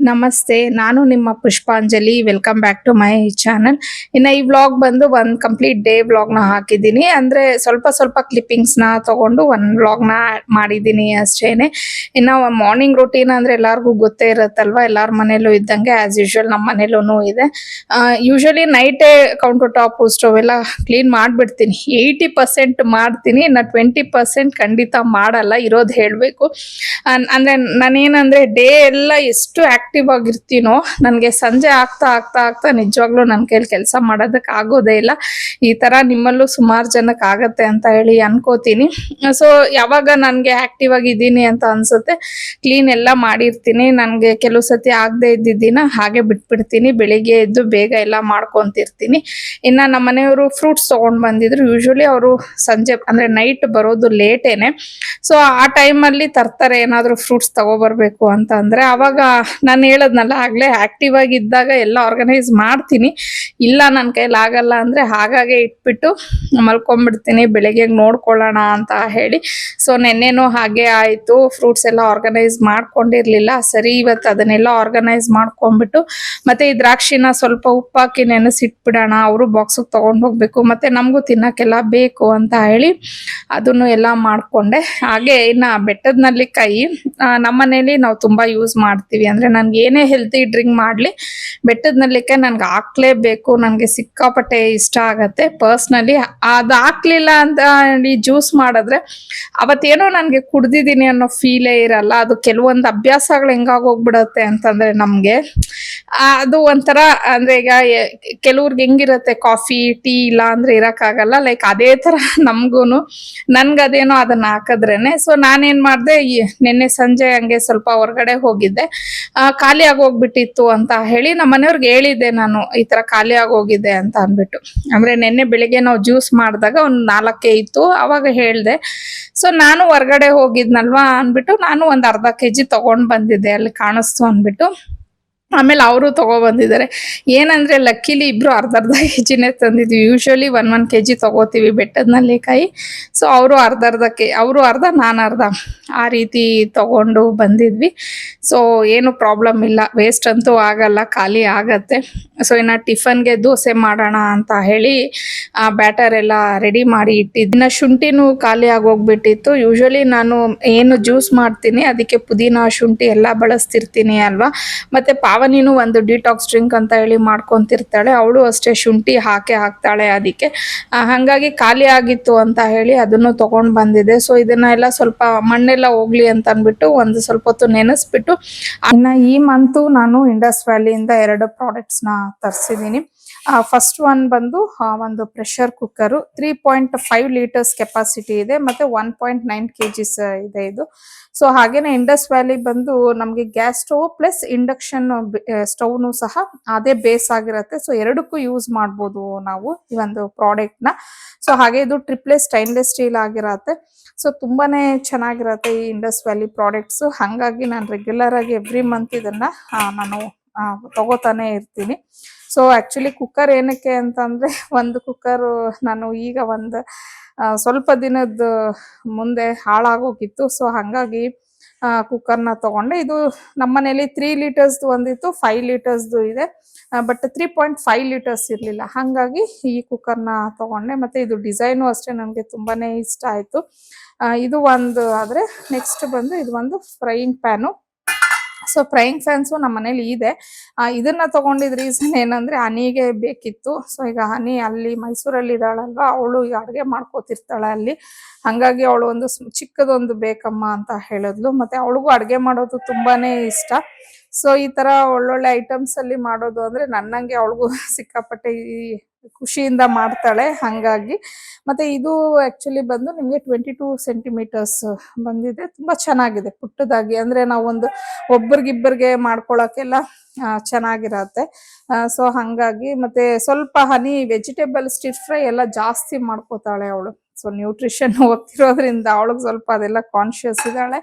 ನಮಸ್ತೆ. ನಾನು ನಿಮ್ಮ Pushpanjali. Welcome back to my channel. ಇನ್ನು ಈ ವ್ಲಾಗ್ ಬಂದು ಒಂದು ಕಂಪ್ಲೀಟ್ ಡೇ ವ್ಲಾಗ್‌ನ ಹಾಕಿದ್ದೀನಿ. ಅಂದ್ರೆ ಸ್ವಲ್ಪ ಸ್ವಲ್ಪ ಕ್ಲಿಪ್ಪಿಂಗ್ಸ್‌ನ ತಗೊಂಡು ಒಂದು ವ್ಲಾಗ್‌ನ ಮಾಡಿದ್ದೀನಿ ಅಷ್ಟೇನೆ. ಇನ್ನು ಮಾರ್ನಿಂಗ್ ರೂಟೀನ್ ಅಂದ್ರೆ ಎಲ್ಲರಿಗೂ ಗೊತ್ತೇ ಇರುತ್ತಲ್ವಾ, ಎಲ್ಲರ ಮನೇಲೂ ಇದ್ದಂಗೆ ಆಸ್ ಯೂಶುವಲ್ ನಮ್ಮ ಮನೇಲೂ ಇದೆ. ಯೂಶುವಲಿ ನೈಟೇ ಕೌಂಟರ್ ಟಾಪ್ ಸ್ಟವ್ ಎಲ್ಲ ಕ್ಲೀನ್ ಮಾಡಿಬಿಡ್ತೀನಿ. 80% ಮಾಡ್ತೀನಿ, ಇನ್ನು 20% ಖಂಡಿತ ಮಾಡಲ್ಲ, ಇರೋದು ಹೇಳಬೇಕು. ಅಂದ್ರೆ ನಾನೇನಂದ್ರೆ ಡೇ ಎಲ್ಲ ಎಷ್ಟು ಆಕ್ಟಿವ್ ಆಗಿರ್ತೀನೋ, ನನಗೆ ಸಂಜೆ ಆಗ್ತಾ ಆಗ್ತಾ ಆಗ್ತಾ ನಿಜವಾಗ್ಲೂ ನನ್ನ ಕೈಲಿ ಕೆಲಸ ಮಾಡೋದಕ್ಕೆ ಆಗೋದೇ ಇಲ್ಲ. ಈ ತರ ನಿಮ್ಮಲ್ಲೂ ಸುಮಾರು ಜನಕ್ಕೆ ಆಗತ್ತೆ ಅಂತ ಹೇಳಿ ಅನ್ಕೋತೀನಿ. ಸೊ ಯಾವಾಗ ನನಗೆ ಆಕ್ಟಿವ್ ಆಗಿದ್ದೀನಿ ಅಂತ ಅನ್ಸುತ್ತೆ, ಕ್ಲೀನ್ ಎಲ್ಲ ಮಾಡಿರ್ತೀನಿ. ನನಗೆ ಕೆಲವು ಸತಿ ಆಗದೆ ಇದ್ದಿದ್ದಿನ ಹಾಗೆ ಬಿಟ್ಬಿಡ್ತೀನಿ. ಬೆಳಿಗ್ಗೆ ಎದ್ದು ಬೇಗ ಎಲ್ಲ ಮಾಡ್ಕೊಂತಿರ್ತೀನಿ. ಇನ್ನ ನಮ್ಮ ಮನೆಯವರು ಫ್ರೂಟ್ಸ್ ತಗೊಂಡ್ ಬಂದಿದ್ರು. ಯೂಶುವಲಿ ಅವರು ಸಂಜೆ ಅಂದ್ರೆ ನೈಟ್ ಬರೋದು ಲೇಟೇನೆ. ಸೊ ಆ ಟೈಮಲ್ಲಿ ತರ್ತಾರೆ ಏನಾದ್ರು ಫ್ರೂಟ್ಸ್ ತಗೋಬರ್ಬೇಕು ಅಂತ ಅಂದ್ರೆ. ಅವಾಗ ನಾನು ಹೇಳದ್ನಲ್ಲ ಆಗ್ಲೇ, ಆಕ್ಟಿವ್ ಆಗಿ ಇದ್ದಾಗ ಎಲ್ಲ ಆರ್ಗನೈಸ್ ಮಾಡ್ತೀನಿ. ಇಲ್ಲ ನನ್ನ ಕೈಲಿ ಆಗಲ್ಲ ಅಂದ್ರೆ ಹಾಗಾಗೆ ಇಟ್ಬಿಟ್ಟು ಮಲ್ಕೊಂಡ್ಬಿಡ್ತೀನಿ, ಬೆಳಿಗ್ಗೆ ನೋಡ್ಕೊಳ್ಳೋಣ ಅಂತ ಹೇಳಿ. ಸೊ ನೆನ್ನೆನೂ ಹಾಗೆ ಆಯ್ತು, ಫ್ರೂಟ್ಸ್ ಎಲ್ಲ ಆರ್ಗನೈಸ್ ಮಾಡ್ಕೊಂಡಿರ್ಲಿಲ್ಲ. ಸರಿ ಇವತ್ತು ಅದನ್ನೆಲ್ಲ ಆರ್ಗನೈಸ್ ಮಾಡ್ಕೊಂಡ್ಬಿಟ್ಟು ಮತ್ತೆ ಈ ದ್ರಾಕ್ಷಿನ ಸ್ವಲ್ಪ ಉಪ್ಪಾಕಿ ನೆನೆಸಿಟ್ಬಿಡೋಣ, ಅವರು ಬಾಕ್ಸಿಗೆ ತಗೊಂಡು ಹೋಗ್ಬೇಕು, ಮತ್ತೆ ನಮಗೂ ತಿನ್ನಕ್ಕೆಲ್ಲ ಬೇಕು ಅಂತ ಹೇಳಿ ಅದನ್ನು ಎಲ್ಲ ಮಾಡ್ಕೊಂಡೆ. ಹಾಗೆ ಇನ್ನ ಬೆಟ್ಟದ ನಲ್ಲಿಕಾಯಿ ನಮ್ಮನೇಲಿ ನಾವು ತುಂಬಾ ಯೂಸ್ ಮಾಡ್ತೀವಿ. ಅಂದ್ರೆ ನನ್ಗೆ ಏನೇ ಹೆಲ್ತಿ ಡ್ರಿಂಕ್ ಮಾಡ್ಲಿ, ಬೆಟ್ಟದ ನಲ್ಲಿಕಾಯಿ ನನ್ಗೆ ಹಾಕ್ಲೇಬೇಕು. ನನ್ಗೆ ಸಿಕ್ಕಾಪಟ್ಟೆ ಇಷ್ಟ ಆಗತ್ತೆ ಪರ್ಸ್ನಲಿ. ಅದು ಹಾಕ್ಲಿಲ್ಲ ಅಂತ ಹೇಳಿ ಜ್ಯೂಸ್ ಮಾಡಿದ್ರೆ ಅವತ್ತೇನೋ ನನ್ಗೆ ಕುಡ್ದಿದ್ದೀನಿ ಅನ್ನೋ ಫೀಲೇ ಇರಲ್ಲ. ಅದು ಕೆಲವೊಂದು ಅಭ್ಯಾಸಗಳು ಹೆಂಗಾಗೋಗ್ಬಿಡತ್ತೆ ಅಂತಂದ್ರೆ ನಮ್ಗೆ ಅದು ಒಂಥರ, ಅಂದ್ರೆ ಈಗ ಕೆಲವ್ರಿಗೆ ಹೆಂಗಿರತ್ತೆ, ಕಾಫಿ ಟೀ ಇಲ್ಲ ಅಂದ್ರೆ ಇರಕ್ಕಾಗಲ್ಲ, ಲೈಕ್ ಅದೇ ತರ ನಮ್ಗೂನು. ನನ್ಗದೇನೋ ಅದನ್ನ ಹಾಕಿದ್ರೇನೆ. ಸೊ ನಾನೇನ್ ಮಾಡ್ದೆ, ನಿನ್ನೆ ಸಂಜೆ ಹಂಗೆ ಸ್ವಲ್ಪ ಹೊರಗಡೆ ಹೋಗಿದ್ದೆ, ಖಾಲಿ ಆಗೋಗ್ಬಿಟ್ಟಿತ್ತು ಅಂತ ಹೇಳಿ ನಮ್ಮ ಮನೆಯವ್ರಿಗೆ ಹೇಳಿದ್ದೆ ನಾನು, ಈ ತರ ಖಾಲಿ ಆಗೋಗಿದೆ ಅಂತ ಅನ್ಬಿಟ್ಟು. ಅಂದ್ರೆ ನಿನ್ನೆ ಬೆಳಿಗ್ಗೆ ನಾವು ಜ್ಯೂಸ್ ಮಾಡಿದಾಗ ಒಂದ್ 4 ಇತ್ತು, ಅವಾಗ ಹೇಳ್ದೆ. ಸೊ ನಾನು ಹೊರಗಡೆ ಹೋಗಿದ್ನಲ್ವಾ ಅನ್ಬಿಟ್ಟು ನಾನು ಒಂದ್ ಅರ್ಧ ಕೆಜಿ ತಗೊಂಡ್ ಬಂದಿದ್ದೆ, ಅಲ್ಲಿ ಕಾಣಿಸ್ತು ಅನ್ಬಿಟ್ಟು. ಆಮೇಲೆ ಅವರು ತಗೊಬಂದಿದ್ದಾರೆ. ಏನಂದ್ರೆ ಲಕ್ಕಿಲಿ ಇಬ್ರು ಅರ್ಧ ಅರ್ಧ ಕೆಜಿನೇ ತಂದಿದ್ವಿ. ಯೂಶುವಲಿ 1 ಕೆಜಿ ತಗೋತೀವಿ ಬೆಟ್ಟದ ನಲ್ಲಿಕಾಯಿ. ಸೊ ಅವರು ಅವರು ಅರ್ಧ ನಾನು ಅರ್ಧ ಆ ರೀತಿ ತಗೊಂಡು ಬಂದಿದ್ವಿ. ಸೊ ಏನು ಪ್ರಾಬ್ಲಮ್ ಇಲ್ಲ, ವೇಸ್ಟ್ ಅಂತೂ ಆಗಲ್ಲ, ಖಾಲಿ ಆಗತ್ತೆ. ಸೊ ಇನ್ನು ಟಿಫನ್ಗೆ ದೋಸೆ ಮಾಡೋಣ ಅಂತ ಹೇಳಿ ಬ್ಯಾಟರ್ ಎಲ್ಲ ರೆಡಿ ಮಾಡಿ ಇಟ್ಟಿದ್ದಿನ. ಶುಂಠಿನೂ ಖಾಲಿ ಆಗೋಗ್ಬಿಟ್ಟಿತ್ತು. ಯೂಶುವಲಿ ನಾನು ಏನು ಜ್ಯೂಸ್ ಮಾಡ್ತೀನಿ ಅದಕ್ಕೆ ಪುದೀನ ಶುಂಠಿ ಎಲ್ಲ ಬಳಸ್ತಿರ್ತೀನಿ ಅಲ್ವಾ. ಮತ್ತೆ ಪಾವನಿನೂ ಒಂದು ಡಿಟಾಕ್ಸ್ ಡ್ರಿಂಕ್ ಅಂತ ಹೇಳಿ ಮಾಡ್ಕೊಂತಿರ್ತಾಳೆ, ಅವಳು ಅಷ್ಟೇ ಶುಂಠಿ ಹಾಕ್ತಾಳೆ ಅದಕ್ಕೆ. ಹಾಗಾಗಿ ಖಾಲಿ ಆಗಿತ್ತು ಅಂತ ಹೇಳಿ ಅದನ್ನು ತಗೊಂಡ್ ಬಂದಿದೆ. ಸೊ ಇದನ್ನ ಎಲ್ಲ ಸ್ವಲ್ಪ ಮಣ್ಣೆಲ್ಲ ಹೋಗ್ಲಿ ಅಂತ ಅನ್ಬಿಟ್ಟು ಒಂದು ಸ್ವಲ್ಪ ಹೊತ್ತು ನೆನೆಸ್ಬಿಟ್ಟು, ಇನ್ನ ಈ ಮಂತು ನಾನು ಇಂಡಸ್ ವ್ಯಾಲಿಯಿಂದ 2 ಪ್ರಾಡಕ್ಟ್ಸ್ ನ ತರಿಸಿದೀನಿ. ಫಸ್ಟ್ ಒನ್ ಬಂದು ಒಂದು ಪ್ರೆಷರ್ ಕುಕ್ಕರು, 3.5 ಲೀಟರ್ಸ್ ಕೆಪಾಸಿಟಿ ಇದೆ, ಮತ್ತೆ 1.9 kgs ಇದೆ ಇದು. ಸೊ ಹಾಗೇನೆ ಇಂಡಸ್ ವ್ಯಾಲಿ ಬಂದು ನಮ್ಗೆ ಗ್ಯಾಸ್ ಸ್ಟವ್ ಪ್ಲಸ್ ಇಂಡಕ್ಷನ್ ಸ್ಟವ್ನು ಸಹ ಅದೇ ಬೇಸ್ ಆಗಿರತ್ತೆ. ಸೊ ಎರಡಕ್ಕೂ ಯೂಸ್ ಮಾಡ್ಬೋದು ನಾವು ಈ ಒಂದು ಪ್ರಾಡಕ್ಟ್ ನ. ಸೊ ಹಾಗೆ ಇದು ಟ್ರಿಪ್ಲೆ ಸ್ಟೈನ್ಲೆಸ್ ಸ್ಟೀಲ್ ಆಗಿರತ್ತೆ. ಸೊ ತುಂಬಾನೇ ಚೆನ್ನಾಗಿರತ್ತೆ ಈ ಇಂಡಸ್ ವ್ಯಾಲಿ ಪ್ರಾಡಕ್ಟ್ಸ್. ಹಂಗಾಗಿ ನಾನು ರೆಗ್ಯುಲರ್ ಆಗಿ ಎವ್ರಿ ಮಂತ್ ಇದನ್ನ ನಾನು ತಗೋತಾನೆ ಇರ್ತೀನಿ. ಸೊ ಆಕ್ಚುಲಿ ಕುಕ್ಕರ್ ಏನಕ್ಕೆ ಅಂತಂದ್ರೆ, ಒಂದು ಕುಕ್ಕರ್ ನಾನು ಈಗ ಒಂದು ಸ್ವಲ್ಪ ದಿನದ ಮುಂದೆ ಹಾಳಾಗೋಗಿತ್ತು. ಸೊ ಹಂಗಾಗಿ ಕುಕ್ಕರ್ನ ತಗೊಂಡೆ. ಇದು ನಮ್ಮನೇಲಿ 3 ಲೀಟರ್ಸ್ದು ಒಂದಿತ್ತು, 5 ಲೀಟರ್ಸ್ದು ಇದೆ, ಬಟ್ 3.5 ಲೀಟರ್ಸ್ ಇರ್ಲಿಲ್ಲ. ಹಾಗಾಗಿ ಈ ಕುಕ್ಕರ್ನ ತಗೊಂಡೆ. ಮತ್ತೆ ಇದು ಡಿಸೈನು ಅಷ್ಟೇ ನನಗೆ ತುಂಬಾನೇ ಇಷ್ಟ ಆಯ್ತು. ಇದು ಒಂದು ಆದ್ರೆ, ನೆಕ್ಸ್ಟ್ ಬಂದು ಇದು ಒಂದು ಫ್ರೈಯಿಂಗ್ ಪ್ಯಾನು. ಸೊ ಫ್ರೈಯಿಂಗ್ ಪ್ಯಾನ್ಸು ನಮ್ಮ ಮನೇಲಿ ಇದೆ. ಇದನ್ನ ತಗೊಂಡಿದ್ ರೀಸನ್ ಏನಂದ್ರೆ ಹನಿಗೆ ಬೇಕಿತ್ತು. ಸೊ ಈಗ ಹನಿ ಅಲ್ಲಿ ಮೈಸೂರಲ್ಲಿ ಇದ್ದಾಳಲ್ವಾ, ಅವಳು ಈಗ ಅಡುಗೆ ಮಾಡ್ಕೋತಿರ್ತಾಳೆ ಅಲ್ಲಿ. ಹಂಗಾಗಿ ಅವಳು ಒಂದು ಚಿಕ್ಕದೊಂದು ಬೇಕಮ್ಮ ಅಂತ ಹೇಳಿದ್ಲು. ಮತ್ತೆ ಅವಳಿಗೂ ಅಡುಗೆ ಮಾಡೋದು ತುಂಬಾನೇ ಇಷ್ಟ. ಸೊ ಈ ತರ ಒಳ್ಳೊಳ್ಳೆ ಐಟಮ್ಸ್ ಅಲ್ಲಿ ಮಾಡೋದು ಅಂದ್ರೆ ನನ್ನಂಗೆ ಅವಳಿಗೂ ಸಿಕ್ಕಾಪಟ್ಟೆ ಖುಷಿಯಿಂದ ಮಾಡ್ತಾಳೆ. ಹಂಗಾಗಿ ಮತ್ತೆ ಇದು ಆಕ್ಚುಲಿ ಬಂದು ನಿಮ್ಗೆ 22 ಸೆಂಟಿಮೀಟರ್ಸ್ ಬಂದಿದೆ. ತುಂಬಾ ಚೆನ್ನಾಗಿದೆ ಪುಟ್ಟದಾಗಿ. ಅಂದ್ರೆ ನಾವು ಒಂದು ಒಬ್ಬರಿಗಿಬ್ಬರಿಗೆ ಮಾಡ್ಕೊಳಕ್ಕೆಲ್ಲ ಚೆನ್ನಾಗಿರತ್ತೆ. ಸೊ ಹಂಗಾಗಿ ಮತ್ತೆ ಸ್ವಲ್ಪ ಹನಿ ವೆಜಿಟೇಬಲ್ ಸ್ಟಿರ್ ಫ್ರೈ ಎಲ್ಲ ಜಾಸ್ತಿ ಮಾಡ್ಕೋತಾಳೆ ಅವಳು. ಸೊ ನ್ಯೂಟ್ರಿಷನ್ ಓದ್ತಿರೋದ್ರಿಂದ ಅವಳಿಗೆ ಸ್ವಲ್ಪ ಅದೆಲ್ಲ ಕಾನ್ಶಿಯಸ್ ಇದ್ದಾಳೆ.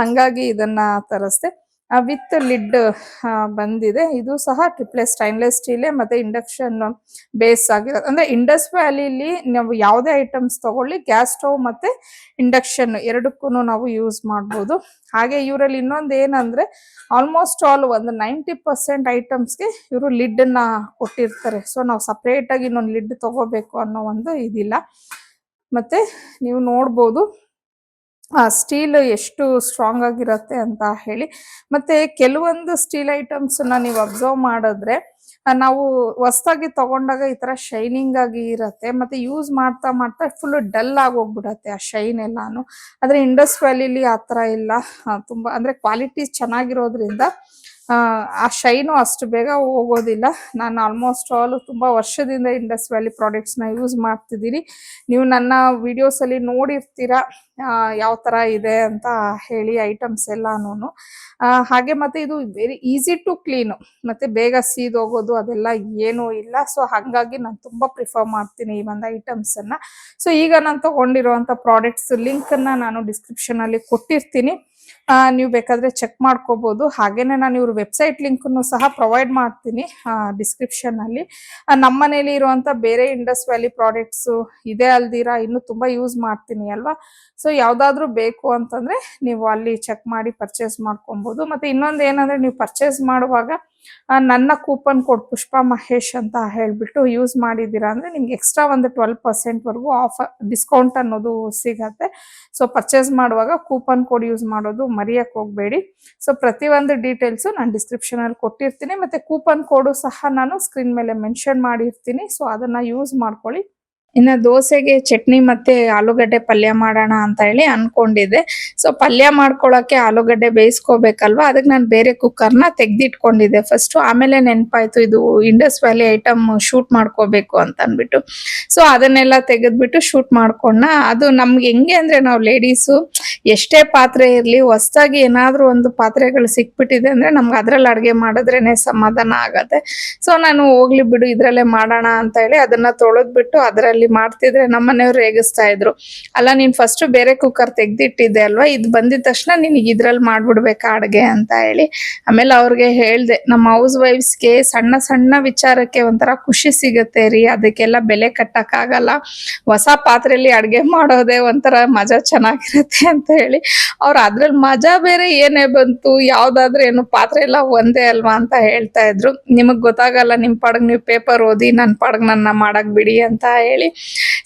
ಹಂಗಾಗಿ ಇದನ್ನ ತರಿಸ್ದೆ. ವಿತ್ ಲಿಡ್ ಬಂದಿದೆ. ಇದು ಸಹ ಟ್ರಿಪ್ಲೆಸ್ ಸ್ಟೈನ್ಲೆಸ್ ಸ್ಟೀಲೇ ಮತ್ತೆ ಇಂಡಕ್ಷನ್ ಬೇಸ್ ಆಗಿರೋದು. ಅಂದ್ರೆ ಇಂಡಸ್ ವ್ಯಾಲಿಲಿ ನಾವು ಯಾವುದೇ ಐಟಮ್ಸ್ ತಗೊಳ್ಳಿ ಗ್ಯಾಸ್ ಸ್ಟವ್ ಮತ್ತೆ ಇಂಡಕ್ಷನ್ ಎರಡಕ್ಕೂ ನಾವು ಯೂಸ್ ಮಾಡ್ಬೋದು. ಹಾಗೆ ಇವರಲ್ಲಿ ಇನ್ನೊಂದು ಏನಂದ್ರೆ ಆಲ್ಮೋಸ್ಟ್ ಆಲ್ ಒಂದು 90% ಐಟಮ್ಸ್ಗೆ ಇವರು ಲಿಡ್ ಅನ್ನ ಕೊಟ್ಟಿರ್ತಾರೆ. ಸೊ ನಾವು ಸಪ್ರೇಟ್ ಆಗಿ ಇನ್ನೊಂದು ಲಿಡ್ ತಗೋಬೇಕು ಅನ್ನೋ ಒಂದು ಇದಿಲ್ಲ. ಮತ್ತೆ ನೀವು ನೋಡ್ಬೋದು ಸ್ಟೀಲ್ ಎಷ್ಟು ಸ್ಟ್ರಾಂಗ್ ಆಗಿರತ್ತೆ ಅಂತ ಹೇಳಿ. ಮತ್ತೆ ಕೆಲವೊಂದು ಸ್ಟೀಲ್ ಐಟಮ್ಸ್ ನೀವು ಅಬ್ಸರ್ವ್ ಮಾಡಿದ್ರೆ ನಾವು ಹೊಸದಾಗಿ ತಗೊಂಡಾಗ ಈ ತರ ಶೈನಿಂಗ್ ಆಗಿ ಇರತ್ತೆ, ಮತ್ತೆ ಯೂಸ್ ಮಾಡ್ತಾ ಮಾಡ್ತಾ ಫುಲ್ ಡಲ್ ಆಗಿ ಹೋಗ್ಬಿಡತ್ತೆ ಆ ಶೈನ್ ಎಲ್ಲಾನು. ಆದ್ರೆ ಇಂಡಸ್ ವ್ಯಾಲಿಲಿ ಆತರ ಇಲ್ಲ. ತುಂಬಾ ಅಂದ್ರೆ ಕ್ವಾಲಿಟಿ ಚೆನ್ನಾಗಿರೋದ್ರಿಂದ ಆ ಶೈನು ಅಷ್ಟು ಬೇಗ ಹೋಗೋದಿಲ್ಲ. ನಾನು ಆಲ್ಮೋಸ್ಟ್ ಆಲ್ ತುಂಬಾ ವರ್ಷದಿಂದ ಇಂಡಸ್ ವ್ಯಾಲಿ ಪ್ರಾಡಕ್ಟ್ಸ್ ನ ಯೂಸ್ ಮಾಡ್ತಿದ್ದೀನಿ. ನೀವು ನನ್ನ ವಿಡಿಯೋಸ್ ಅಲ್ಲಿ ನೋಡಿರ್ತೀರಾ ಯಾವ ತರ ಇದೆ ಅಂತ ಹೇಳಿ ಐಟಮ್ಸ್ ಎಲ್ಲಾನು. ಹಾಗೆ ಮತ್ತೆ ಇದು ವೆರಿ ಈಸಿ ಟು ಕ್ಲೀನ್, ಮತ್ತೆ ಬೇಗ ಸೀದೋಗೋದು ಅದೆಲ್ಲ ಏನೂ ಇಲ್ಲ. ಸೊ ಹಾಗಾಗಿ ನಾನು ತುಂಬಾ ಪ್ರಿಫರ್ ಮಾಡ್ತೀನಿ ಈ ಒಂದು ಐಟಮ್ಸ್ ಅನ್ನ. ಸೊ ಈಗ ನಾನು ತಗೊಂಡಿರುವಂತ ಪ್ರಾಡಕ್ಟ್ಸ್ ಲಿಂಕ್ ಅನ್ನ ನಾನು ಡಿಸ್ಕ್ರಿಪ್ಷನ್ ಅಲ್ಲಿ ಕೊಟ್ಟಿರ್ತೀನಿ, ನೀವು ಬೇಕಾದ್ರೆ ಚೆಕ್ ಮಾಡ್ಕೋಬಹುದು. ಹಾಗೇನೆ ನಾನು ಇವ್ರ ವೆಬ್ಸೈಟ್ ಲಿಂಕ್ ಸಹ ಪ್ರೊವೈಡ್ ಮಾಡ್ತೀನಿ ಡಿಸ್ಕ್ರಿಪ್ಷನ್ ಅಲ್ಲಿ. ನಮ್ಮ ಮನೇಲಿ ಇರುವಂತ ಬೇರೆ ಇಂಡಸ್ ವ್ಯಾಲಿ ಪ್ರಾಡಕ್ಟ್ಸ್ ಇದೆ ಅಲ್ದಿರಾ ಇನ್ನು ತುಂಬಾ ಯೂಸ್ ಮಾಡ್ತೀನಿ ಅಲ್ವಾ. ಸೊ ಯಾವ್ದಾದ್ರು ಬೇಕು ಅಂತಂದ್ರೆ ನೀವು ಅಲ್ಲಿ ಚೆಕ್ ಮಾಡಿ ಪರ್ಚೇಸ್ ಮಾಡ್ಕೊಬಹುದು. ಮತ್ತೆ ಇನ್ನೊಂದು ಏನಂದ್ರೆ ನೀವು ಪರ್ಚೇಸ್ ಮಾಡುವಾಗ ನನ್ನ ಕೂಪನ್ ಕೋಡ್ ಪುಷ್ಪಾ ಮಹೇಶ್ ಅಂತ ಹೇಳ್ಬಿಟ್ಟು ಯೂಸ್ ಮಾಡಿದ್ದೀರಾ ಅಂದ್ರೆ ನಿಮ್ಗೆ ಎಕ್ಸ್ಟ್ರಾ ಒಂದು 12% ವರೆಗೂ ಆಫರ್ ಡಿಸ್ಕೌಂಟ್ ಅನ್ನೋದು ಸಿಗತ್ತೆ. ಸೊ ಪರ್ಚೇಸ್ ಮಾಡುವಾಗ ಕೂಪನ್ ಕೋಡ್ ಯೂಸ್ ಮಾಡೋದು ಮರೆಯಕ್ಕೆ ಹೋಗ್ಬೇಡಿ. ಸೊ ಪ್ರತಿಯೊಂದು ಡೀಟೇಲ್ಸ್ ನಾನು ಡಿಸ್ಕ್ರಿಪ್ಷನ್ ಅಲ್ಲಿ ಕೊಟ್ಟಿರ್ತೀನಿ, ಮತ್ತೆ ಕೂಪನ್ ಕೋಡು ಸಹ ನಾನು ಸ್ಕ್ರೀನ್ ಮೇಲೆ ಮೆನ್ಷನ್ ಮಾಡಿರ್ತೀನಿ. ಸೊ ಅದನ್ನ ಯೂಸ್ ಮಾಡ್ಕೊಳ್ಳಿ. ಇನ್ನ ದೋಸೆಗೆ ಚಟ್ನಿ ಮತ್ತೆ ಆಲೂಗಡ್ಡೆ ಪಲ್ಯ ಮಾಡೋಣ ಅಂತ ಹೇಳಿ ಅನ್ಕೊಂಡಿದ್ದೆ. ಸೊ ಪಲ್ಯ ಮಾಡ್ಕೊಳಕ್ಕೆ ಆಲೂಗಡ್ಡೆ ಬೇಯಿಸ್ಕೋಬೇಕಲ್ವಾ, ಅದಕ್ಕೆ ನಾನು ಬೇರೆ ಕುಕ್ಕರ್ನ ತೆಗ್ದಿಟ್ಕೊಂಡಿದ್ದೆ ಫಸ್ಟ್. ಆಮೇಲೆ ನೆನಪಾಯ್ತು ಇದು ಇಂಡಸ್ ವ್ಯಾಲಿ ಐಟಮ್ ಶೂಟ್ ಮಾಡ್ಕೋಬೇಕು ಅಂತ ಅನ್ಬಿಟ್ಟು. ಸೊ ಅದನ್ನೆಲ್ಲ ತೆಗೆದ್ಬಿಟ್ಟು ಶೂಟ್ ಮಾಡ್ಕೊಂಡ. ಅದು ನಮ್ಗೆ ಹೆಂಗೆ ಅಂದ್ರೆ ನಾವು ಲೇಡೀಸು ಎಷ್ಟೇ ಪಾತ್ರೆ ಇರ್ಲಿ ಹೊಸದಾಗಿ ಏನಾದ್ರೂ ಒಂದು ಪಾತ್ರೆಗಳು ಸಿಕ್ಬಿಟ್ಟಿದೆ ಅಂದ್ರೆ ನಮ್ಗೆ ಅದ್ರಲ್ಲಿ ಅಡ್ಗೆ ಮಾಡಿದ್ರೇನೆ ಸಮಾಧಾನ ಆಗತ್ತೆ. ಸೊ ನಾನು ಹೋಗ್ಲಿ ಬಿಡು ಇದ್ರಲ್ಲೇ ಮಾಡೋಣ ಅಂತ ಹೇಳಿ ಅದನ್ನ ತೊಳೆದ್ಬಿಟ್ಟು ಅದರಲ್ಲಿ ಮಾಡ್ತಿದ್ರೆ ನಮ್ಮ ಮನೆಯವ್ರು ರೇಗಿಸ್ತಾ ಇದ್ರು, ಅಲ್ಲ ನೀನ್ ಫಸ್ಟ್ ಬೇರೆ ಕುಕ್ಕರ್ ತೆಗ್ದಿಟ್ಟಿದ್ದೆ ಅಲ್ವಾ, ಇದು ಬಂದಿದ ತಕ್ಷಣ ನಿನಗೆ ಇದ್ರಲ್ಲಿ ಮಾಡ್ಬಿಡ್ಬೇಕಾ ಅಡ್ಗೆ ಅಂತ ಹೇಳಿ. ಆಮೇಲೆ ಅವ್ರಿಗೆ ಹೇಳ್ದೆ ನಮ್ಮ ಹೌಸ್ ವೈಫ್ಸ್ಗೆ ಸಣ್ಣ ಸಣ್ಣ ವಿಚಾರಕ್ಕೆ ಒಂಥರ ಖುಷಿ ಸಿಗತ್ತೆ ರೀ, ಅದಕ್ಕೆಲ್ಲ ಬೆಲೆ ಕಟ್ಟಕ್ ಆಗಲ್ಲ, ಹೊಸ ಪಾತ್ರೆಯಲ್ಲಿ ಅಡ್ಗೆ ಮಾಡೋದೇ ಒಂಥರ ಮಜಾ ಚೆನ್ನಾಗಿರತ್ತೆ ಅಂತ ಹೇಳಿ. ಅವ್ರು ಅದ್ರಲ್ಲಿ ಮಜಾ ಬೇರೆ ಏನೇ ಬಂತು, ಯಾವ್ದಾದ್ರೆ ಏನು ಪಾತ್ರೆ ಎಲ್ಲ ಒಂದೇ ಅಲ್ವಾ ಅಂತ ಹೇಳ್ತಾ ಇದ್ರು. ನಿಮಗ್ ಗೊತ್ತಾಗಲ್ಲ, ನಿಮ್ ಪಾಡಗ್ ನೀವು ಪೇಪರ್ ಓದಿ ನನ್ ಪಾಡಗ್ ನನ್ನ ಮಾಡಕ್ ಬಿಡಿ ಅಂತ ಹೇಳಿ.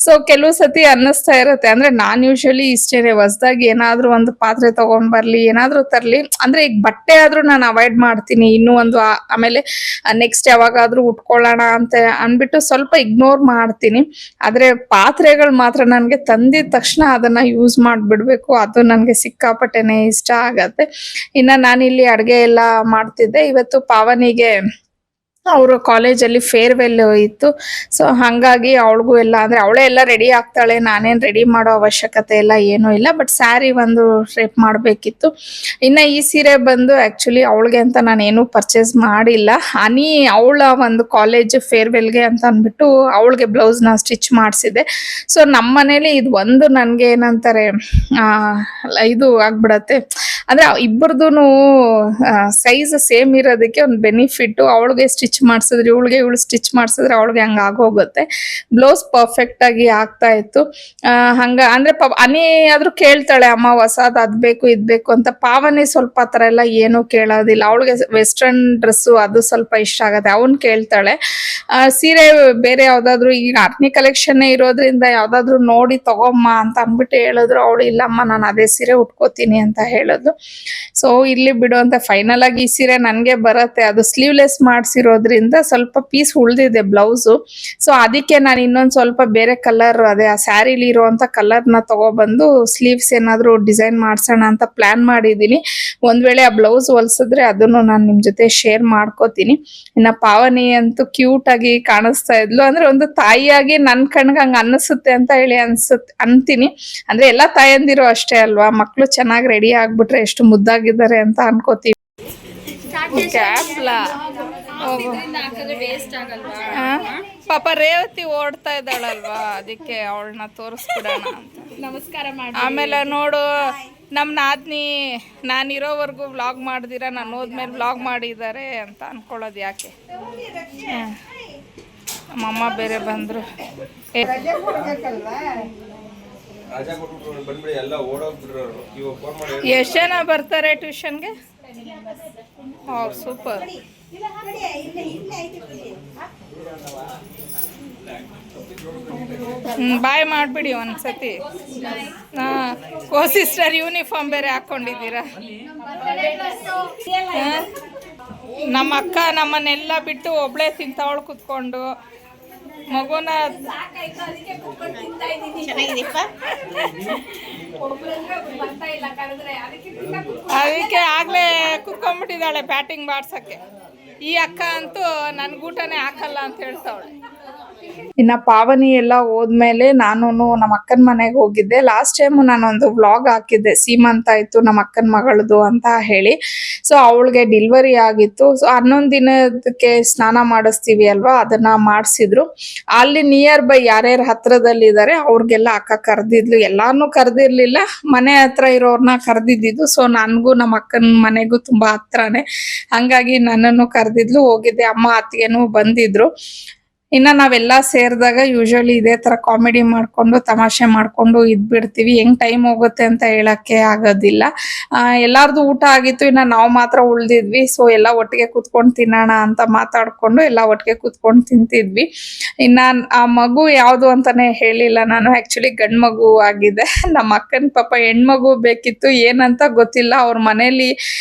ಸೊ ಕೆಲವು ಸತಿ ಅನ್ನಿಸ್ತಾ ಇರತ್ತೆ, ಅಂದ್ರೆ ನಾನ್ ಯೂಶಲಿ ಇಷ್ಟೇನೆ, ಹೊಸದಾಗಿ ಏನಾದ್ರೂ ಒಂದು ಪಾತ್ರೆ ತಗೊಂಡ್ ಬರ್ಲಿ ಏನಾದ್ರೂ ತರ್ಲಿ ಅಂದ್ರೆ ಈಗ ಬಟ್ಟೆ ಆದ್ರೂ ನಾನು ಅವಾಯ್ಡ್ ಮಾಡ್ತೀನಿ. ಇನ್ನೂ ಒಂದು ಆಮೇಲೆ ನೆಕ್ಸ್ಟ್ ಯಾವಾಗಾದ್ರೂ ಉಟ್ಕೊಳ್ಳೋಣ ಅಂತ ಅನ್ಬಿಟ್ಟು ಸ್ವಲ್ಪ ಇಗ್ನೋರ್ ಮಾಡ್ತೀನಿ. ಆದ್ರೆ ಪಾತ್ರೆಗಳು ಮಾತ್ರ ನನ್ಗೆ ತಂದಿದ ತಕ್ಷಣ ಅದನ್ನ ಯೂಸ್ ಮಾಡ್ಬಿಡ್ಬೇಕು, ಅದು ನನ್ಗೆ ಸಿಕ್ಕಾಪಟ್ಟೆನೆ ಇಷ್ಟ ಆಗತ್ತೆ. ಇನ್ನ ನಾನಿಲ್ಲಿ ಅಡ್ಗೆ ಎಲ್ಲ ಮಾಡ್ತಿದ್ದೆ. ಇವತ್ತು ಪಾವನಿಗೆ ಅವರು ಕಾಲೇಜಲ್ಲಿ ಫೇರ್ವೆಲ್ ಇತ್ತು. ಸೊ ಹಂಗಾಗಿ ಅವಳಿಗೂ ಎಲ್ಲ ಅಂದ್ರೆ ಅವಳೇ ಎಲ್ಲ ರೆಡಿ ಆಗ್ತಾಳೆ, ನಾನೇನ್ ರೆಡಿ ಮಾಡೋ ಅವಶ್ಯಕತೆ ಎಲ್ಲ ಏನೂ ಇಲ್ಲ. ಬಟ್ ಸ್ಯಾರಿ ಒಂದು ರೇಪ್ ಮಾಡ್ಬೇಕಿತ್ತು. ಇನ್ನ ಈ ಸೀರೆ ಬಂದು ಆಕ್ಚುಲಿ ಅವಳಿಗೆ ಅಂತ ನಾನು ಏನೂ ಪರ್ಚೇಸ್ ಮಾಡಿಲ್ಲ. ಅವಳ ಒಂದು ಕಾಲೇಜ್ ಫೇರ್ವೆಲ್ಗೆ ಅಂತ ಅಂದ್ಬಿಟ್ಟು ಅವಳಿಗೆ ಬ್ಲೌಸ್ ನ ಸ್ಟಿಚ್ ಮಾಡಿಸಿದೆ. ಸೊ ನಮ್ಮ ಮನೇಲಿ ಇದು ಒಂದು ನನ್ಗೆ ಏನಂತಾರೆ ಇದು ಆಗ್ಬಿಡತ್ತೆ, ಅಂದ್ರೆ ಇಬ್ಬರದೂನು ಸೈಜ್ ಸೇಮ್ ಇರೋದಕ್ಕೆ ಒಂದು ಬೆನಿಫಿಟ್. ಅವಳಿಗೆ ಸ್ಟಿಚ್ ಮಾಡ್ಸಿದ್ರೆ ಇವಳು ಸ್ಟಿಚ್ ಮಾಡ್ಸಿದ್ರೆ ಅವಳಿಗೆ ಹಂಗ ಆಗೋಗುತ್ತೆ. ಬ್ಲೌಸ್ ಪರ್ಫೆಕ್ಟ್ ಆಗಿ ಆಗ್ತಾ ಇತ್ತು. ಹಂಗ ಅಂದ್ರೆ ಅನಿ ಆದ್ರೂ ಕೇಳ್ತಾಳೆ, ಅಮ್ಮ ಹೊಸದ್ ಅದ್ ಬೇಕು ಇದ್ ಬೇಕು ಅಂತ. ಪಾವನಿ ಸ್ವಲ್ಪ ಆ ತರ ಎಲ್ಲ ಏನು ಕೇಳೋದಿಲ್ಲ, ಅವಳಿಗೆ ವೆಸ್ಟರ್ನ್ ಡ್ರೆಸ್ಸು ಅದು ಸ್ವಲ್ಪ ಇಷ್ಟ ಆಗತ್ತೆ, ಅವನ್ ಕೇಳ್ತಾಳೆ. ಸೀರೆ ಬೇರೆ ಯಾವ್ದಾದ್ರು ಈಗ ಆರ್ನಿ ಕಲೆಕ್ಷನ್ ಇರೋದ್ರಿಂದ ಯಾವ್ದಾದ್ರು ನೋಡಿ ತಗೊಮ್ಮ ಅಂತ ಅಂದ್ಬಿಟ್ಟು ಹೇಳಿದ್ರು. ಅವಳು ಇಲ್ಲಮ್ಮ ನಾನು ಅದೇ ಸೀರೆ ಉಟ್ಕೋತೀನಿ ಅಂತ ಹೇಳಿದ್ರು. ಸೊ ಇಲ್ಲಿ ಬಿಡು ಅಂತ ಫೈನಲ್ ಆಗಿ ಈ ಸೀರೆ ನನ್ಗೆ ಬರತ್ತೆ. ಅದು ಸ್ಲೀವ್ಲೆಸ್ ಮಾಡ್ಸಿರೋದ್ರಿಂದ ಸ್ವಲ್ಪ ಪೀಸ್ ಉಳ್ದಿದೆ ಬ್ಲೌಸು. ಸೊ ಅದಕ್ಕೆ ನಾನು ಇನ್ನೊಂದ್ ಸ್ವಲ್ಪ ಬೇರೆ ಕಲರ್, ಅದೇ ಆ ಸ್ಯಾರಿಲಿ ಇರುವಂತ ಕಲರ್ ನ ತಗೊಬಂದು ಸ್ಲೀವ್ಸ್ ಏನಾದ್ರು ಡಿಸೈನ್ ಮಾಡ್ಸೋಣ ಅಂತ ಪ್ಲಾನ್ ಮಾಡಿದೀನಿ. ಒಂದ್ ವೇಳೆ ಆ ಬ್ಲೌಸ್ ಹೊಲ್ಸಿದ್ರೆ ಅದನ್ನು ನಾನು ನಿಮ್ ಜೊತೆ ಶೇರ್ ಮಾಡ್ಕೋತೀನಿ. ಇನ್ನ ಪಾವನಿ ಅಂತೂ ಕ್ಯೂಟ್ ಆಗಿ ಕಾಣಿಸ್ತಾ ಇದ್ಲು, ಅಂದ್ರೆ ಒಂದು ತಾಯಿಯಾಗಿ ನನ್ ಕಣ್ಗೆ ಹಂಗ ಅನಿಸುತ್ತೆ ಅಂತ ಹೇಳಿ ಅಂತೀನಿ. ಅಂದ್ರೆ ಎಲ್ಲಾ ತಾಯಂದಿರು ಅಷ್ಟೇ ಅಲ್ವಾ, ಮಕ್ಳು ಚೆನ್ನಾಗಿ ರೆಡಿ ಆಗ್ಬಿಟ್ರೆ ಎಷ್ಟು ಮುದ್ದಾಗಿದ್ದಾರೆ ಅಂತ ಅನ್ಕೋತೀವಿ. ಪಾಪ ರೇವತಿ ಓಡ್ತಾ ಇದ್ದಾಳಲ್ವಾ, ಅದಕ್ಕೆ ಅವಳನ್ನ ತೋರಿಸ್ಬಿಡೋಣ ಅಂತ. ನಮಸ್ಕಾರ ಮಾಡಿ. ಆಮೇಲೆ ನೋಡು ನಮ್ಮ ನಾದ್ನಿ ನಾನಿರೋವರೆಗೂ ವ್ಲಾಗ್ ಮಾಡ್ದಿರ ನಾನು ಹೋದ್ಮೇಲೆ ವ್ಲಾಗ್ ಮಾಡಿದ್ದಾರೆ ಅಂತ ಅಂದ್ಕೊಳ್ಳೋದು ಯಾಕೆ. ನಮ್ಮಮ್ಮ ಬೇರೆ ಬಂದರು. ಎಷ್ಟು ಜನ ಬರ್ತಾರೆ ಟ್ಯೂಷನ್ಗೆ? ಸೂಪರ್. ಬಾಯ್ ಮಾಡಿಬಿಡಿ ಒಂದ್ಸತಿ. ಹಾಂ, ಕೋ ಸಿಸ್ಟರ್ ಯೂನಿಫಾರ್ಮ್ ಬೇರೆ ಹಾಕ್ಕೊಂಡಿದ್ದೀರಾ. ನಮ್ಮ ಅಕ್ಕ ನಮ್ಮನ್ನೆಲ್ಲ ಬಿಟ್ಟು ಒಬ್ಳೇ ತಿಂತಾವಳು ಕುತ್ಕೊಂಡು. ಮಗುನ ಅದಕ್ಕೆ ಆಗ್ಲೇ ಕುತ್ಕೊಂಡ್ಬಿಟ್ಟಿದ್ದಾಳೆ ಬ್ಯಾಟಿಂಗ್ ಬಾಡ್ಸಕ್ಕೆ. ಈ ಅಕ್ಕ ಅಂತೂ ನನ್ಗೂಟನೇ ಹಾಕಲ್ಲ ಅಂತ ಹೇಳ್ತಾವಳೆ. ಇನ್ನು ಪಾವನಿ ಎಲ್ಲ ಹೋದ್ಮೇಲೆ ನಾನು ನಮ್ಮ ಅಕ್ಕನ ಮನೆಗೆ ಹೋಗಿದ್ದೆ. ಲಾಸ್ಟ್ ಟೈಮು ನಾನೊಂದು ವ್ಲಾಗ್ ಹಾಕಿದ್ದೆ, ಸೀಮಂತ ಇತ್ತು ನಮ್ಮ ಅಕ್ಕನ ಮಗಳದು ಅಂತ ಹೇಳಿ. ಸೊ ಅವಳಿಗೆ ಡೆಲಿವರಿ ಆಗಿತ್ತು. ಸೊ 11 ದಿನಕ್ಕೆ ಸ್ನಾನ ಮಾಡಿಸ್ತೀವಿ ಅಲ್ವಾ, ಅದನ್ನ ಮಾಡಿಸಿದ್ರು. ಅಲ್ಲಿ ನಿಯರ್ ಬೈ ಯಾರ್ಯಾರು ಹತ್ರದಲ್ಲಿದ್ದಾರೆ ಅವ್ರಿಗೆಲ್ಲ ಅಕ್ಕ ಕರೆದಿದ್ಲು. ಎಲ್ಲಾರನ್ನೂ ಕರೆದಿರ್ಲಿಲ್ಲ, ಮನೆ ಹತ್ರ ಇರೋರ್ನ ಕರೆದಿದ್ದು. ಸೊ ನನಗೂ ನಮ್ಮ ಅಕ್ಕನ ಮನೆಗೂ ತುಂಬಾ ಹತ್ರನೇ, ಹಂಗಾಗಿ ನನ್ನನ್ನು ಕರೆದಿದ್ಲು. ಹೋಗಿದ್ದೆ, ಅಮ್ಮ ಅತ್ತಿಗೆನೂ ಬಂದಿದ್ರು. ಇನ್ನು ನಾವೆಲ್ಲ ಸೇರಿದಾಗ ಯೂಶಲಿ ಇದೇ ಥರ ಕಾಮಿಡಿ ಮಾಡಿಕೊಂಡು ತಮಾಷೆ ಮಾಡಿಕೊಂಡು ಇದ್ಬಿಡ್ತೀವಿ. ಹೆಂಗೆ ಟೈಮ್ ಹೋಗುತ್ತೆ ಅಂತ ಹೇಳೋಕ್ಕೆ ಆಗೋದಿಲ್ಲ. ಎಲ್ಲರದು ಊಟ ಆಗಿತ್ತು, ಇನ್ನು ನಾವು ಮಾತ್ರ ಉಳಿದಿದ್ವಿ. ಸೊ ಎಲ್ಲ ಒಟ್ಟಿಗೆ ಕೂತ್ಕೊಂಡು ತಿನ್ನೋಣ ಅಂತ ಮಾತಾಡಿಕೊಂಡು ಎಲ್ಲ ಒಟ್ಟಿಗೆ ಕೂತ್ಕೊಂಡು ತಿಂತಿದ್ವಿ. ಇನ್ನು ಆ ಮಗು ಯಾವುದು ಅಂತಲೇ ಹೇಳಿಲ್ಲ ನಾನು. ಆ್ಯಕ್ಚುಲಿ ಗಂಡು ಮಗು ಆಗಿದೆ. ನಮ್ಮ ಅಕ್ಕನ ಪಾಪ ಹೆಣ್ಮಗು ಬೇಕಿತ್ತು, ಏನಂತ ಗೊತ್ತಿಲ್ಲ. ಅವ್ರ ಮನೇಲಿ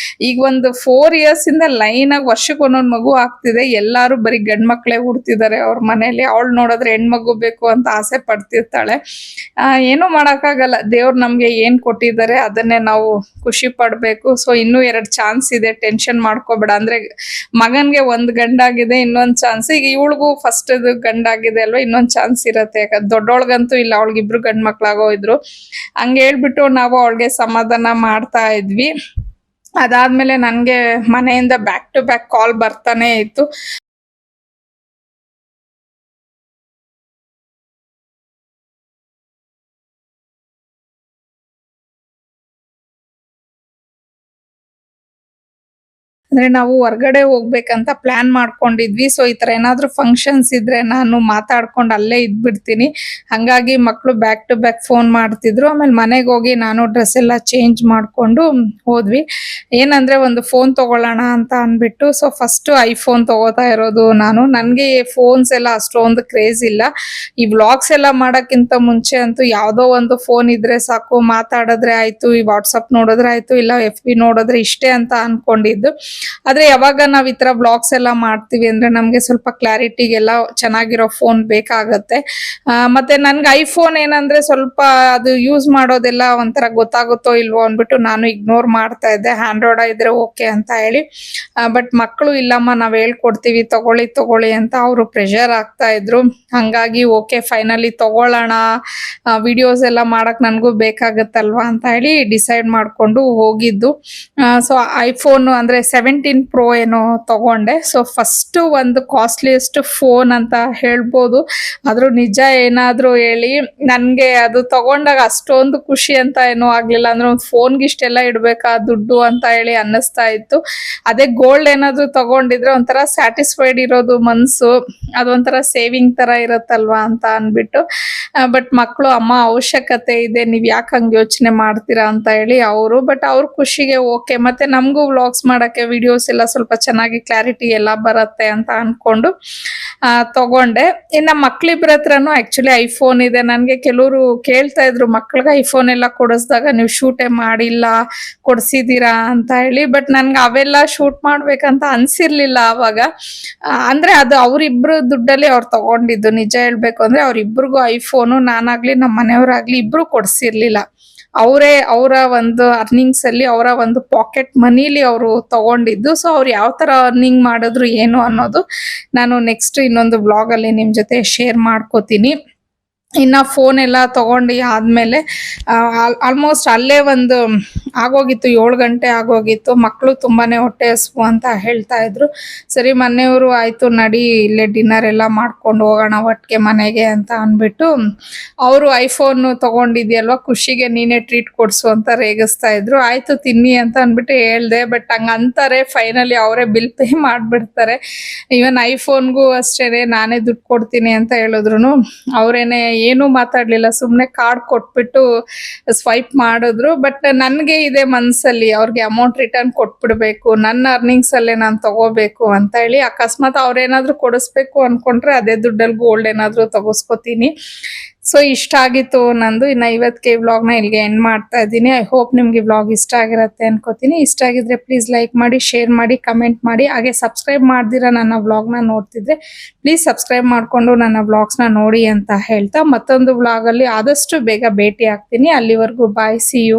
ಈಗ ಒಂದು 4 ಇಯರ್ಸಿಂದ ಲೈನಾಗಿ ವರ್ಷಕ್ಕೆ ಒಂದೊಂದು ಮಗು ಆಗ್ತಿದೆ. ಎಲ್ಲರೂ ಬರೀ ಗಂಡು ಮಕ್ಕಳೇ ಹುಡ್ತಿದ್ದಾರೆ ಅವ್ರ ಮನೇಲಿ. ಅವಳು ನೋಡಿದ್ರೆ ಹೆಣ್ಮಗು ಬೇಕು ಅಂತ ಆಸೆ ಪಡ್ತಿರ್ತಾಳೆ. ಏನೂ ಮಾಡೋಕ್ಕಾಗಲ್ಲ, ದೇವ್ರು ನಮಗೆ ಏನು ಕೊಟ್ಟಿದ್ದಾರೆ ಅದನ್ನೇ ನಾವು ಖುಷಿ ಪಡಬೇಕು. ಸೊ ಇನ್ನೂ 2 ಚಾನ್ಸ್ ಇದೆ, ಟೆನ್ಷನ್ ಮಾಡ್ಕೋಬೇಡ. ಅಂದರೆ ಮಗನಿಗೆ 1 ಗಂಡಾಗಿದೆ, ಇನ್ನೊಂದು ಚಾನ್ಸ್. ಈಗ ಇವಳಿಗೂ ಫಸ್ಟ್ ಗಂಡಾಗಿದೆ ಅಲ್ವಾ, ಇನ್ನೊಂದು ಚಾನ್ಸ್ ಇರುತ್ತೆ. ಯಾಕಂದ್ರೆ ದೊಡ್ಡವಳಿಗಂತೂ ಇಲ್ಲ, ಅವಳಿಗೆ 2 ಗಂಡು ಮಕ್ಕಳಾಗೋ ಇದ್ರು. ಹಂಗೆ ಹೇಳ್ಬಿಟ್ಟು ನಾವು ಅವಳಿಗೆ ಸಮಾಧಾನ ಮಾಡ್ತಾ ಇದ್ವಿ. ಅದಾದ್ಮೇಲೆ ನನಗೆ ಮನೆಯಿಂದ ಬ್ಯಾಕ್ ಟು ಬ್ಯಾಕ್ ಕಾಲ್ ಬರ್ತಾನೆ ಇತ್ತು. ಅಂದ್ರೆ ನಾವು ಹೊರಗಡೆ ಹೋಗ್ಬೇಕಂತ ಪ್ಲಾನ್ ಮಾಡ್ಕೊಂಡಿದ್ವಿ. ಸೊ ಈ ತರ ಏನಾದ್ರು ಫಂಕ್ಷನ್ಸ್ ಇದ್ರೆ ನಾನು ಮಾತಾಡ್ಕೊಂಡು ಅಲ್ಲೇ ಇದ್ಬಿಡ್ತೀನಿ. ಹಂಗಾಗಿ ಮಕ್ಕಳು ಬ್ಯಾಕ್ ಟು ಬ್ಯಾಕ್ ಫೋನ್ ಮಾಡ್ತಿದ್ರು. ಆಮೇಲೆ ಮನೆಗೆ ಹೋಗಿ ನಾನು ಡ್ರೆಸ್ ಎಲ್ಲ ಚೇಂಜ್ ಮಾಡ್ಕೊಂಡು ಹೋದ್ವಿ. ಏನಂದ್ರೆ ಒಂದು ಫೋನ್ ತಗೊಳ್ಳೋಣ ಅಂತ ಅಂದ್ಬಿಟ್ಟು. ಸೊ ಫಸ್ಟ್ ಐಫೋನ್ ತಗೋತಾ ಇರೋದು ನಾನು. ನನಗೆ ಫೋನ್ಸ್ ಎಲ್ಲ ಅಷ್ಟೊಂದು ಕ್ರೇಜ್ ಇಲ್ಲ. ಈ ವ್ಲಾಗ್ಸ್ ಎಲ್ಲ ಮಾಡೋಕ್ಕಿಂತ ಮುಂಚೆ ಅಂತೂ ಯಾವುದೋ ಒಂದು ಫೋನ್ ಇದ್ರೆ ಸಾಕು, ಮಾತಾಡಿದ್ರೆ ಆಯ್ತು, ಈ ವಾಟ್ಸಪ್ ನೋಡಿದ್ರೆ ಆಯ್ತು, ಇಲ್ಲ FB ನೋಡಿದ್ರೆ ಇಷ್ಟೇ ಅಂತ ಅನ್ಕೊಂಡಿದ್ದು. ಆದ್ರೆ ಯಾವಾಗ ನಾವ್ ಈ ತರ ಬ್ಲಾಗ್ಸ್ ಎಲ್ಲ ಮಾಡ್ತೀವಿ ಅಂದ್ರೆ ನಮ್ಗೆ ಸ್ವಲ್ಪ ಕ್ಲಾರಿಟಿಗೆಲ್ಲ ಚೆನ್ನಾಗಿರೋ ಫೋನ್ ಬೇಕಾಗತ್ತೆ. ಮತ್ತೆ ನನ್ಗೆ ಐಫೋನ್ ಏನಂದ್ರೆ ಸ್ವಲ್ಪ ಅದು ಯೂಸ್ ಮಾಡೋದೆಲ್ಲ ಒಂಥರ ಗೊತ್ತಾಗುತ್ತೋ ಇಲ್ವೋ ಅಂದ್ಬಿಟ್ಟು ನಾನು ಇಗ್ನೋರ್ ಮಾಡ್ತಾ ಇದ್ದೆ. ಆಂಡ್ರಾಯ್ಡ್ ಇದ್ರೆ ಓಕೆ ಅಂತ ಹೇಳಿ. ಬಟ್ ಮಕ್ಕಳು ಇಲ್ಲಮ್ಮ ನಾವ್ ಹೇಳ್ಕೊಡ್ತೀವಿ ತಗೊಳ್ಳಿ ಅಂತ ಅವರು ಪ್ರೆಷರ್ ಆಗ್ತಾ ಇದ್ರು. ಹಂಗಾಗಿ ಓಕೆ ಫೈನಲಿ ತಗೊಳ್ಳೋಣ, ವಿಡಿಯೋಸ್ ಎಲ್ಲ ಮಾಡಕ್ ನನ್ಗೂ ಬೇಕಾಗತ್ತಲ್ವಾ ಅಂತ ಹೇಳಿ ಡಿಸೈಡ್ ಮಾಡ್ಕೊಂಡು ಹೋಗಿದ್ದು. ಸೊ ಐಫೋನ್ ಅಂದ್ರೆ 17 Pro ಏನೋ ತಗೊಂಡೆ. ಸೊ ಫಸ್ಟ್ ಒಂದು ಕಾಸ್ಟ್ಲಿಯೆಸ್ಟ್ ಫೋನ್ ಅಂತ ಹೇಳ್ಬೋದು. ಆದ್ರೂ ನಿಜ ಏನಾದ್ರೂ ಹೇಳಿ ನನ್ಗೆ ಅದು ತಗೊಂಡಾಗ ಅಷ್ಟೊಂದು ಖುಷಿ ಅಂತ ಏನೂ ಆಗ್ಲಿಲ್ಲ. ಅಂದ್ರೆ ಒಂದು ಫೋನ್ಗೆ ಇಷ್ಟೆಲ್ಲ ಇಡ್ಬೇಕಾ ದುಡ್ಡು ಅಂತ ಹೇಳಿ ಅನ್ನಿಸ್ತಾ ಇತ್ತು. ಅದೇ ಗೋಲ್ಡ್ ಏನಾದ್ರು ತಗೊಂಡಿದ್ರೆ ಒಂಥರ ಸ್ಯಾಟಿಸ್ಫೈಡ್ ಇರೋದು ಮನ್ಸು, ಅದೊಂಥರ ಸೇವಿಂಗ್ ತರ ಇರತ್ತಲ್ವಾ ಅಂತ ಅನ್ಬಿಟ್ಟು. ಬಟ್ ಮಕ್ಕಳು ಅಮ್ಮ ಅವಶ್ಯಕತೆ ಇದೆ, ನೀವ್ ಯಾಕೆ ಹಂಗೆ ಯೋಚನೆ ಮಾಡ್ತೀರಾ ಅಂತ ಹೇಳಿ ಅವರು. ಬಟ್ ಅವ್ರ ಖುಷಿಗೆ ಓಕೆ. ಮತ್ತೆ ನಮಗೂ ವ್ಲಾಗ್ಸ್ ಮಾಡಕ್ಕೆ ವಿಡಿಯೋಸ್ ಎಲ್ಲ ಸ್ವಲ್ಪ ಚೆನ್ನಾಗಿ ಕ್ಲಾರಿಟಿ ಎಲ್ಲ ಬರುತ್ತೆ ಅಂತ ಅನ್ಕೊಂಡು ತಗೊಂಡೆ. ಇನ್ನು ಮಕ್ಳಿಬ್ರ ಹತ್ರನೂ ಆಕ್ಚುಲಿ ಐಫೋನ್ ಇದೆ. ನನ್ಗೆ ಕೆಲವರು ಕೇಳ್ತಾ ಇದ್ರು ಮಕ್ಳಿಗೆ ಐಫೋನ್ ಎಲ್ಲ ಕೊಡಿಸ್ದಾಗ ನೀವು ಶೂಟೇ ಮಾಡಿಲ್ಲ, ಕೊಡ್ಸಿದೀರಾ ಅಂತ ಹೇಳಿ. ಬಟ್ ನನ್ಗೆ ಅವೆಲ್ಲ ಶೂಟ್ ಮಾಡ್ಬೇಕಂತ ಅನ್ಸಿರ್ಲಿಲ್ಲ ಅವಾಗ. ಅಂದ್ರೆ ಅದು ಅವ್ರಿಬ್ರು ದುಡ್ಡಲ್ಲಿ ಅವ್ರು ತಗೊಂಡಿದ್ದು. ನಿಜ ಹೇಳ್ಬೇಕು ಅಂದ್ರೆ ಅವ್ರಿಬ್ರಿಗೂ ಐಫೋನು ನಾನಾಗ್ಲಿ ನಮ್ಮ ಮನೆಯವರಾಗ್ಲಿ ಇಬ್ರು ಕೊಡ್ಸಿರ್ಲಿಲ್ಲ. ಅವರ ಒಂದು ಅರ್ನಿಂಗ್ಸ್ ಅಲ್ಲಿ ಅವರ ಒಂದು ಪಾಕೆಟ್ ಮನಿಲಿ ಅವರು ತಗೊಂಡಿದ್ದು. ಸೊ ಅವ್ರು ಯಾವ ತರ ಅರ್ನಿಂಗ್ ಮಾಡಿದ್ರು ಏನು ಅನ್ನೋದು ನಾನು ನೆಕ್ಸ್ಟ್ ಇನ್ನೊಂದು ವ್ಲಾಗ್ ಅಲ್ಲಿ ನಿಮ್ ಜೊತೆ ಶೇರ್ ಮಾಡ್ಕೋತೀನಿ. ಇನ್ನು ಫೋನ್ ಎಲ್ಲ ತಗೊಂಡು ಆದಮೇಲೆ ಆಲ್ಮೋಸ್ಟ್ ಅಲ್ಲೇ ಒಂದು ಆಗೋಗಿತ್ತು, 7 ಗಂಟೆ ಆಗೋಗಿತ್ತು. ಮಕ್ಕಳು ತುಂಬಾ ಹೊಟ್ಟೆ ಹಸ್ವು ಅಂತ ಹೇಳ್ತಾ ಇದ್ರು. ಸರಿ ಮನೆಯವರು ಆಯಿತು ನಡಿ ಇಲ್ಲೇ ಡಿನ್ನರ್ ಎಲ್ಲ ಮಾಡ್ಕೊಂಡು ಹೋಗೋಣ ಒಟ್ಟಿಗೆ ಮನೆಗೆ ಅಂತ ಅಂದ್ಬಿಟ್ಟು ಅವರು ಐಫೋನ್ ತೊಗೊಂಡಿದ್ಯಲ್ವ ಖುಷಿಗೆ ನೀನೇ ಟ್ರೀಟ್ ಕೊಡಿಸು ಅಂತ ರೇಗಿಸ್ತಾ ಇದ್ರು. ಆಯಿತು ತಿನ್ನಿ ಅಂತ ಅಂದ್ಬಿಟ್ಟು ಹೇಳ್ದೆ. ಬಟ್ ಹಂಗೆ ಅಂತಾರೆ, ಫೈನಲಿ ಅವರೇ ಬಿಲ್ ಪೇ ಮಾಡಿಬಿಡ್ತಾರೆ. ಈವನ್ ಐಫೋನ್ಗೂ ಅಷ್ಟೇ ನಾನೇ ದುಡ್ಡು ಕೊಡ್ತೀನಿ ಅಂತ ಹೇಳಿದ್ರು ಅವರೇನೆ ಏನೂ ಮಾತಾಡಲಿಲ್ಲ, ಸುಮ್ಮನೆ ಕಾರ್ಡ್ ಕೊಟ್ಬಿಟ್ಟು ಸ್ವೈಪ್ ಮಾಡಿದ್ರು. ಬಟ್ ನನಗೆ ಇದೆ ಮನಸ್ಸಲ್ಲಿ ಅವ್ರಿಗೆ ಅಮೌಂಟ್ ರಿಟರ್ನ್ ಕೊಟ್ಬಿಡ್ಬೇಕು, ನನ್ನ ಅರ್ನಿಂಗ್ಸಲ್ಲೇ ನಾನು ತಗೋಬೇಕು ಅಂತ ಹೇಳಿ. ಅಕಸ್ಮಾತ್ ಅವ್ರೇನಾದರೂ ಕೊಡಿಸ್ಬೇಕು ಅಂದ್ಕೊಂಡ್ರೆ ಅದೇ ದುಡ್ಡಲ್ಲಿ ಗೋಲ್ಡ್ ಏನಾದರೂ ತಗೋಸ್ಕೊತೀನಿ. ಸೊ ಇಷ್ಟ ಆಗಿತ್ತು ನಂದು. ಇನ್ನು ಇವತ್ತಿಗೆ ಈ ವ್ಲಾಗ್ನ ಇಲ್ಲಿಗೆ ಎಂಡ್ ಮಾಡ್ತಾ ಇದ್ದೀನಿ. ಐ ಹೋಪ್ ನಿಮಗೆ ವ್ಲಾಗ್ ಇಷ್ಟ ಆಗಿರುತ್ತೆ ಅನ್ಕೋತೀನಿ. ಇಷ್ಟ ಆಗಿದ್ರೆ ಪ್ಲೀಸ್ ಲೈಕ್ ಮಾಡಿ, ಶೇರ್ ಮಾಡಿ, ಕಮೆಂಟ್ ಮಾಡಿ. ಹಾಗೆ ಸಬ್ಸ್ಕ್ರೈಬ್ ಮಾಡ್ದಿರ ನನ್ನ ವ್ಲಾಗ್ನ ನೋಡ್ತಿದ್ರೆ ಪ್ಲೀಸ್ ಸಬ್ಸ್ಕ್ರೈಬ್ ಮಾಡಿಕೊಂಡು ನನ್ನ ವ್ಲಾಗ್ಸ್ನ ನೋಡಿ ಅಂತ ಹೇಳ್ತಾ ಮತ್ತೊಂದು ವ್ಲಾಗಲ್ಲಿ ಆದಷ್ಟು ಬೇಗ ಭೇಟಿ ಆಗ್ತೀನಿ. ಅಲ್ಲಿವರೆಗೂ ಬಾಯ್, ಸಿ ಯು.